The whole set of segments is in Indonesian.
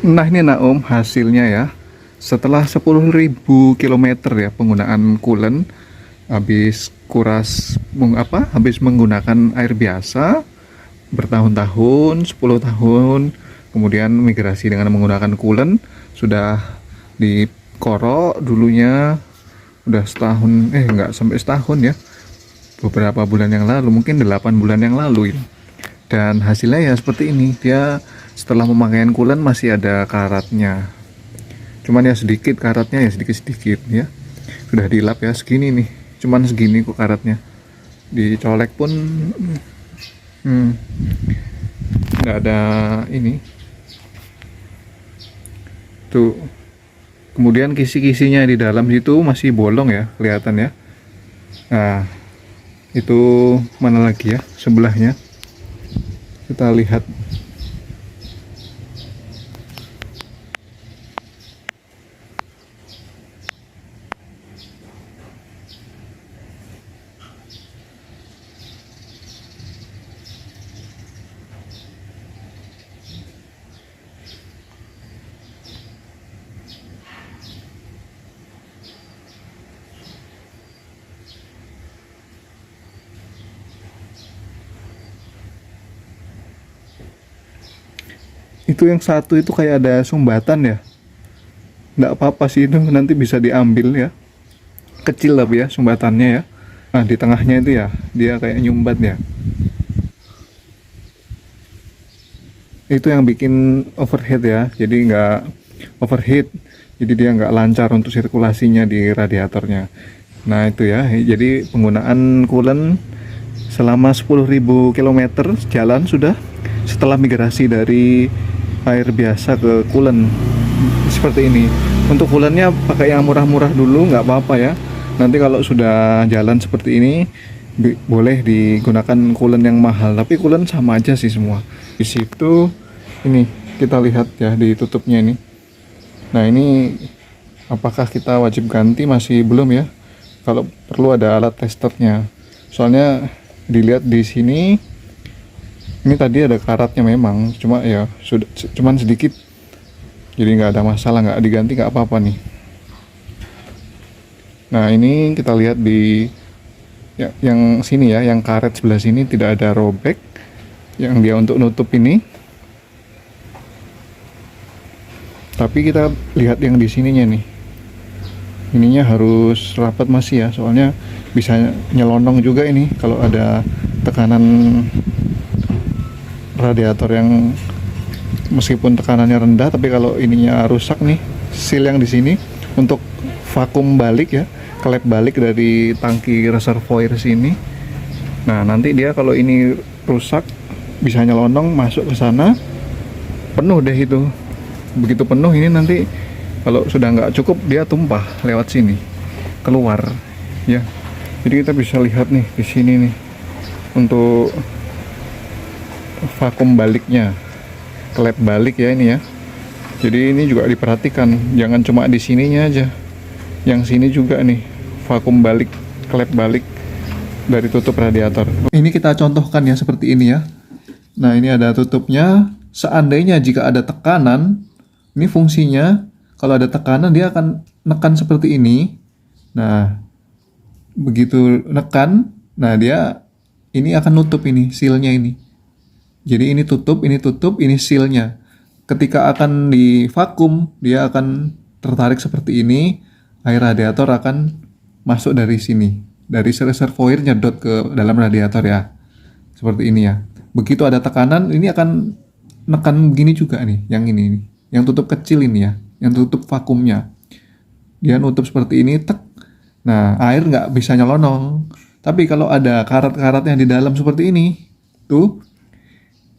Nah ini Naom hasilnya ya. Setelah 10.000 kilometer ya penggunaan coolant, habis kuras habis menggunakan air biasa bertahun-tahun, 10 tahun, kemudian migrasi dengan menggunakan coolant, sudah dikorok dulunya udah setahun, nggak sampai setahun ya, beberapa bulan yang lalu, mungkin 8 bulan yang lalu ini. Dan hasilnya ya seperti ini, dia setelah pemakaian coolant masih ada karatnya, cuman ya sedikit karatnya, ya sedikit-sedikit ya, sudah dilap ya segini nih, cuman segini kok karatnya, dicolek pun nggak ada ini tuh. Kemudian kisi-kisinya di dalam situ masih bolong ya, kelihatan ya. Nah itu mana lagi ya, sebelahnya kita lihat. Itu yang satu itu kayak ada sumbatan ya, nggak apa-apa sih, itu nanti bisa diambil ya, kecil lah ya sumbatannya ya. Nah di tengahnya itu ya dia kayak nyumbat ya, itu yang bikin overheat ya, jadi nggak overheat, jadi dia nggak lancar untuk sirkulasinya di radiatornya. Nah itu ya, jadi penggunaan coolant selama 10.000 kilometer jalan sudah, setelah migrasi dari air biasa ke coolant seperti ini. Untuk coolantnya pakai yang murah-murah dulu, nggak apa-apa ya, nanti kalau sudah jalan seperti ini boleh digunakan coolant yang mahal, tapi coolant sama aja sih semua. Di situ ini kita lihat ya di tutupnya ini. Nah ini apakah kita wajib ganti? Masih belum ya, kalau perlu ada alat testernya, soalnya dilihat di sini ini tadi ada karatnya memang, cuma ya sudah cuman sedikit, jadi nggak ada masalah, nggak diganti nggak apa-apa nih. Nah ini kita lihat di ya, yang sini ya, yang karet sebelah sini tidak ada robek, yang dia untuk nutup ini. Tapi kita lihat yang di sininya nih, ininya harus rapat masih ya, soalnya bisa nyelonong juga ini kalau ada tekanan radiator yang meskipun tekanannya rendah, tapi kalau ininya rusak nih, seal yang di sini untuk vakum balik ya, kelep balik dari tangki reservoir sini. Nah nanti dia kalau ini rusak bisa nyelonong masuk ke sana, penuh deh itu. Begitu penuh ini nanti kalau sudah nggak cukup dia tumpah lewat sini keluar ya. Jadi kita bisa lihat nih di sini nih untuk vakum baliknya, kelep balik ya ini ya. Jadi ini juga diperhatikan, jangan cuma di sininya aja, yang sini juga nih vakum balik, kelep balik dari tutup radiator. Ini kita contohkan ya seperti ini ya. Nah ini ada tutupnya. Seandainya jika ada tekanan, ini fungsinya kalau ada tekanan dia akan nekan seperti ini. Nah begitu nekan, nah dia ini akan nutup ini sealnya ini. Jadi ini tutup, ini sealnya. Ketika akan divakum, dia akan tertarik seperti ini, air radiator akan masuk dari sini, dari reservoir nyedot ke dalam radiator ya, seperti ini ya. Begitu ada tekanan, ini akan nekan begini juga nih, yang ini nih, yang tutup kecil ini ya, yang tutup vakumnya. Dia nutup seperti ini, tek. Nah, air nggak bisa nyelonong. Tapi kalau ada karat-karat yang di dalam seperti ini, tuh,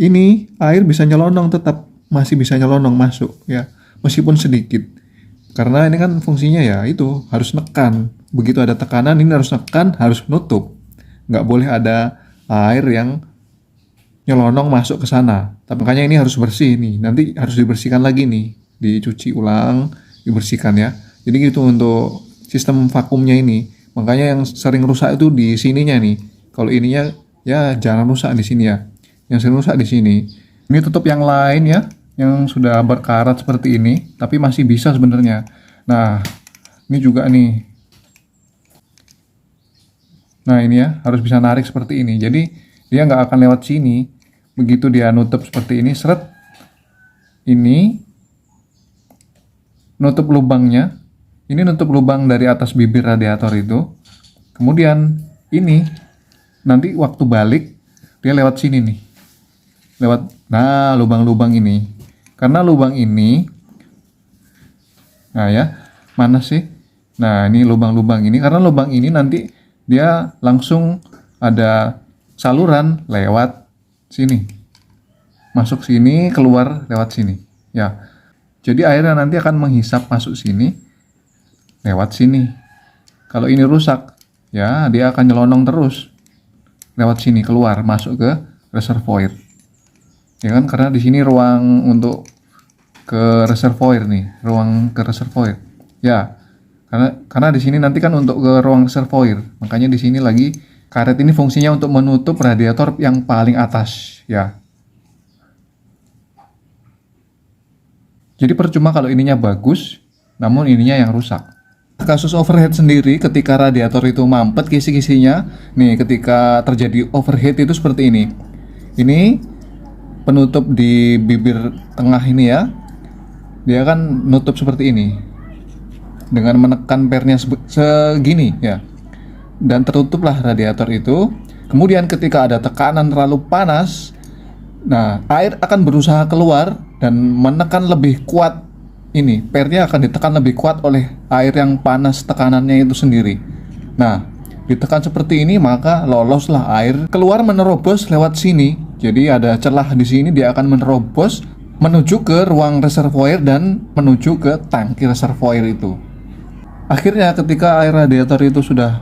ini air bisa nyelonong, tetap masih bisa nyelonong masuk ya, meskipun sedikit. Karena ini kan fungsinya ya itu harus nekan. Begitu ada tekanan ini harus nekan, harus nutup. Nggak boleh ada air yang nyelonong masuk ke sana. Tapi makanya ini harus bersih nih. Nanti harus dibersihkan lagi nih, dicuci ulang, dibersihkan ya. Jadi gitu untuk sistem vakumnya ini. Makanya yang sering rusak itu di sininya nih. Kalau ininya ya jangan rusak di sini ya. Yang sering rusak di sini. Ini tutup yang lain ya. yang sudah berkarat seperti ini, tapi masih bisa sebenarnya. Nah, ini juga nih. Nah, ini ya, harus bisa narik seperti ini. Jadi, dia nggak akan lewat sini. Begitu dia nutup seperti ini, seret. Ini nutup lubangnya. Ini nutup lubang dari atas bibir radiator itu. Kemudian, ini nanti waktu balik, dia lewat sini nih. Nah, lubang-lubang ini. Karena lubang ini, nah ya, mana sih? Nah, ini lubang-lubang ini. Karena lubang ini nanti dia langsung ada saluran lewat sini. Masuk sini, keluar lewat sini. Ya, jadi airnya nanti akan menghisap masuk sini, lewat sini. Kalau ini rusak, ya dia akan nyelonong terus. Lewat sini, keluar, masuk ke reservoir. Ya kan, karena di sini ruang untuk ke reservoir nih, ruang ke reservoir. Ya, karena di sini nanti kan untuk ke ruang reservoir. Makanya di sini lagi karet ini fungsinya untuk menutup radiator yang paling atas, ya. Jadi percuma kalau ininya bagus, namun ininya yang rusak. Kasus overheat sendiri ketika radiator itu mampet kisi-kisinya, nih ketika terjadi overheat itu seperti ini. Ini penutup di bibir tengah ini ya, dia kan nutup seperti ini dengan menekan pernya segini ya, dan tertutuplah radiator itu. Kemudian ketika ada tekanan terlalu panas, nah air akan berusaha keluar dan menekan lebih kuat. Ini pernya akan ditekan lebih kuat oleh air yang panas tekanannya itu sendiri. Nah, ditekan seperti ini maka loloslah air keluar menerobos lewat sini. Jadi ada celah di sini, dia akan menerobos menuju ke ruang reservoir dan menuju ke tangki reservoir itu. Akhirnya ketika air radiator itu sudah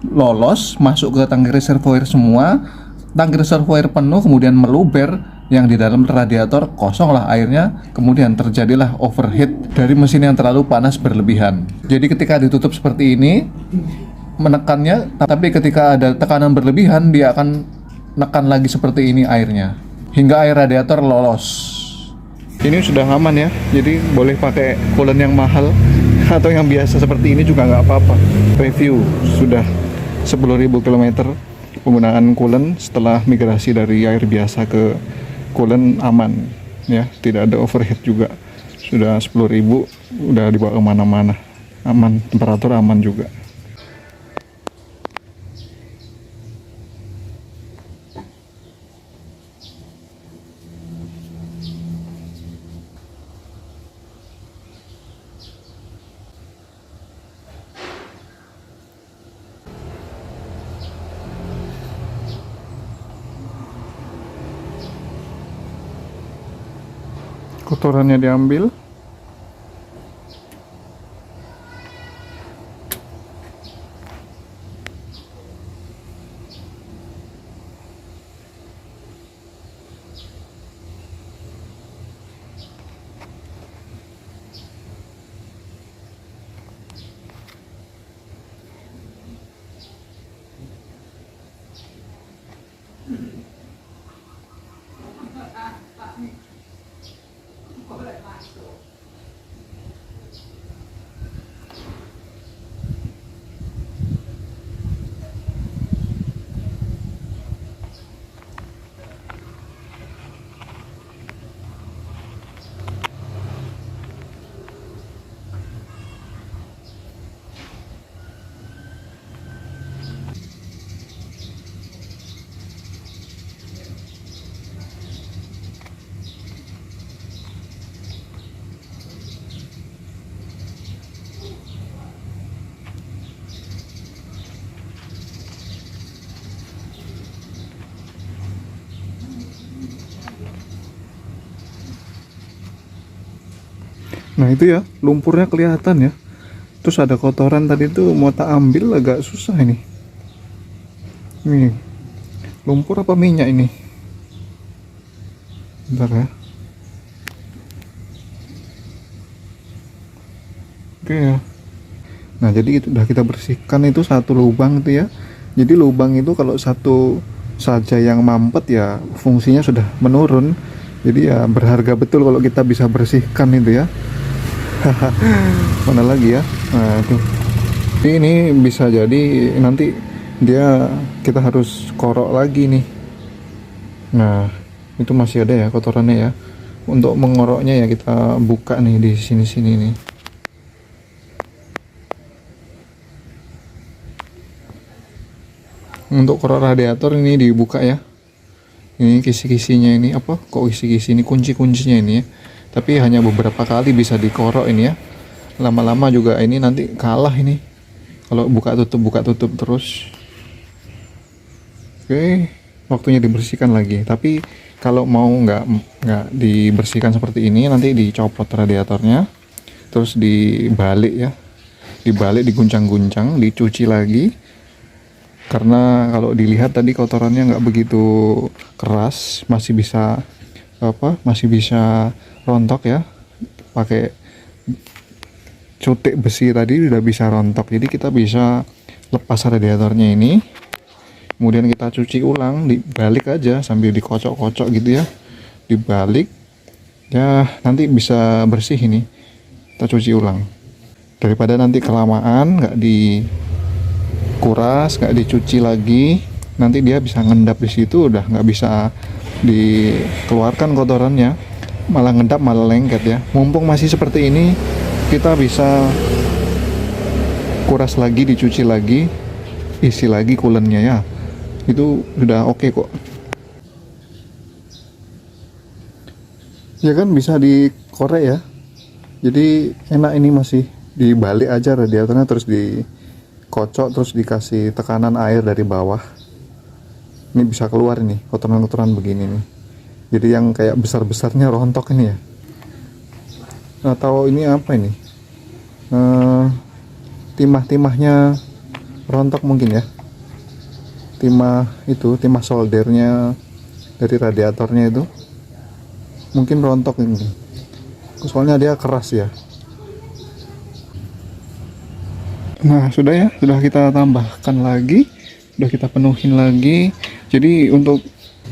lolos masuk ke tangki reservoir semua, tangki reservoir penuh kemudian meluber, yang di dalam radiator kosonglah airnya, kemudian terjadilah overheat dari mesin yang terlalu panas berlebihan. Jadi ketika ditutup seperti ini menekannya, tapi ketika ada tekanan berlebihan dia akan nekan lagi seperti ini airnya hingga air radiator lolos. Ini sudah aman ya, jadi boleh pakai coolant yang mahal atau yang biasa seperti ini juga nggak apa-apa. Review sudah 10.000 km penggunaan coolant setelah migrasi dari air biasa ke coolant aman ya, tidak ada overheat juga. Sudah 10.000 udah dibawa kemana-mana, aman, temperatur aman juga. Kotorannya diambil, nah itu ya lumpurnya kelihatan ya. Terus ada kotoran tadi tuh mau tak ambil agak susah ini. Nih lumpur apa minyak ini? Bentar ya. Oke ya. Nah jadi itu udah kita bersihkan itu satu lubang itu ya. Jadi lubang itu kalau satu saja yang mampet ya fungsinya sudah menurun. Jadi ya berharga betul kalau kita bisa bersihkan itu ya. Mana lagi ya? Nah itu, ini bisa jadi nanti kita harus korok lagi nih. Nah itu masih ada ya kotorannya ya. Untuk mengoroknya ya kita buka nih di sini-sini nih. Untuk korok radiator ini dibuka ya. Ini kisi-kisinya ini apa? Kok kisi-kisi ini kunci-kuncinya ini ya. Tapi hanya beberapa kali bisa dikorok ini ya. Lama-lama juga ini nanti kalah ini. Kalau buka tutup terus. Oke, waktunya dibersihkan lagi. Tapi kalau mau nggak dibersihkan seperti ini, nanti dicopot radiatornya, terus dibalik ya, dibalik, diguncang-guncang, dicuci lagi. Karena kalau dilihat tadi kotorannya nggak begitu keras, masih bisa rontok ya. Pakai cutik besi tadi udah bisa rontok, jadi kita bisa lepas radiatornya ini. Kemudian kita cuci ulang, dibalik aja sambil dikocok-kocok gitu ya, dibalik ya, nanti bisa bersih ini. Kita cuci ulang daripada nanti kelamaan nggak dikuras, nggak dicuci lagi, nanti dia bisa ngendap di situ, udah nggak bisa dikeluarkan kotorannya, malah ngendap, malah lengket ya. Mumpung masih seperti ini, kita bisa kuras lagi, dicuci lagi, isi lagi coolant-nya ya. Itu sudah oke kok. Ya kan bisa dikorek ya. Jadi enak, ini masih dibalik aja radiatornya, terus dikocok, terus dikasih tekanan air dari bawah. Ini bisa keluar ini kotoran-kotoran begini nih. Jadi yang kayak besar-besarnya rontok ini ya. Atau ini apa ini? Timah-timahnya rontok mungkin ya. Timah soldernya dari radiatornya itu mungkin rontok ini, soalnya dia keras ya. Nah sudah kita tambahkan lagi, sudah kita penuhin lagi. Jadi untuk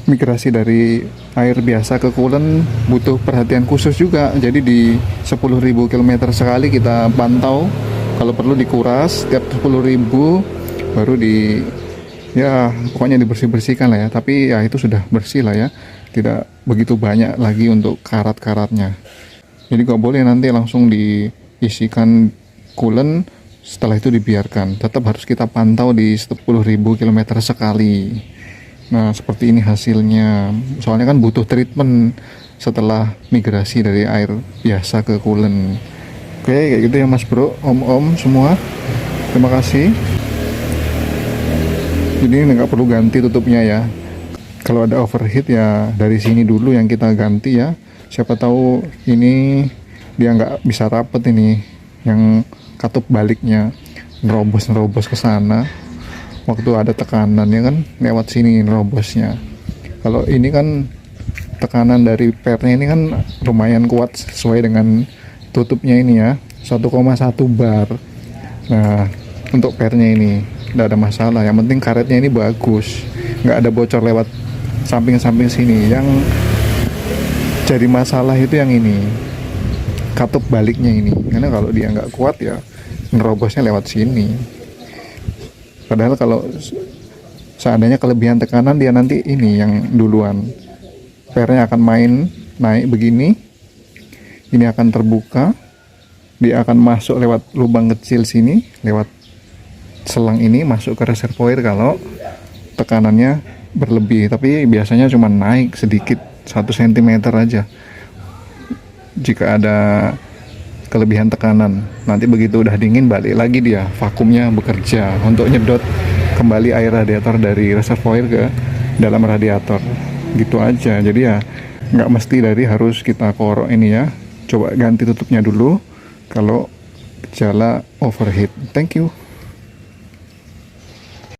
migrasi dari air biasa ke coolant butuh perhatian khusus juga. Jadi di 10.000 km sekali kita pantau, kalau perlu dikuras setiap 10.000, baru ya pokoknya dibersih-bersihkan lah ya. Tapi ya itu sudah bersih lah ya, tidak begitu banyak lagi untuk karat-karatnya. Jadi gak boleh nanti langsung diisikan coolant, setelah itu dibiarkan. Tetap harus kita pantau di 10.000 km sekali. Nah seperti ini hasilnya, soalnya kan butuh treatment setelah migrasi dari air biasa ke coolant. Oke, kayak gitu ya mas bro, om semua, terima kasih. Jadi nggak perlu ganti tutupnya ya. Kalau ada overheat ya dari sini dulu yang kita ganti ya. Siapa tahu ini dia nggak bisa rapet ini, yang katup baliknya nerobos ke sana. Waktu ada tekanan ya kan, lewat sini nerobosnya. Kalau ini kan tekanan dari pernya ini kan lumayan kuat sesuai dengan tutupnya ini ya, 1,1 bar. Nah untuk pernya ini nggak ada masalah, yang penting karetnya ini bagus, nggak ada bocor lewat samping-samping sini. Yang jadi masalah itu yang ini, katup baliknya ini, karena kalau dia nggak kuat ya nerobosnya lewat sini. Padahal kalau seandainya kelebihan tekanan, dia nanti ini yang duluan, pernya akan naik begini, ini akan terbuka, dia akan masuk lewat lubang kecil sini, lewat selang ini masuk ke reservoir kalau tekanannya berlebih. Tapi biasanya cuma naik sedikit, 1 cm aja jika ada kelebihan tekanan. Nanti begitu udah dingin, balik lagi dia vakumnya bekerja untuk nyedot kembali air radiator dari reservoir ke dalam radiator, gitu aja. Jadi ya nggak mesti harus kita korok ini ya. Coba ganti tutupnya dulu kalau gejala overheat. Thank you.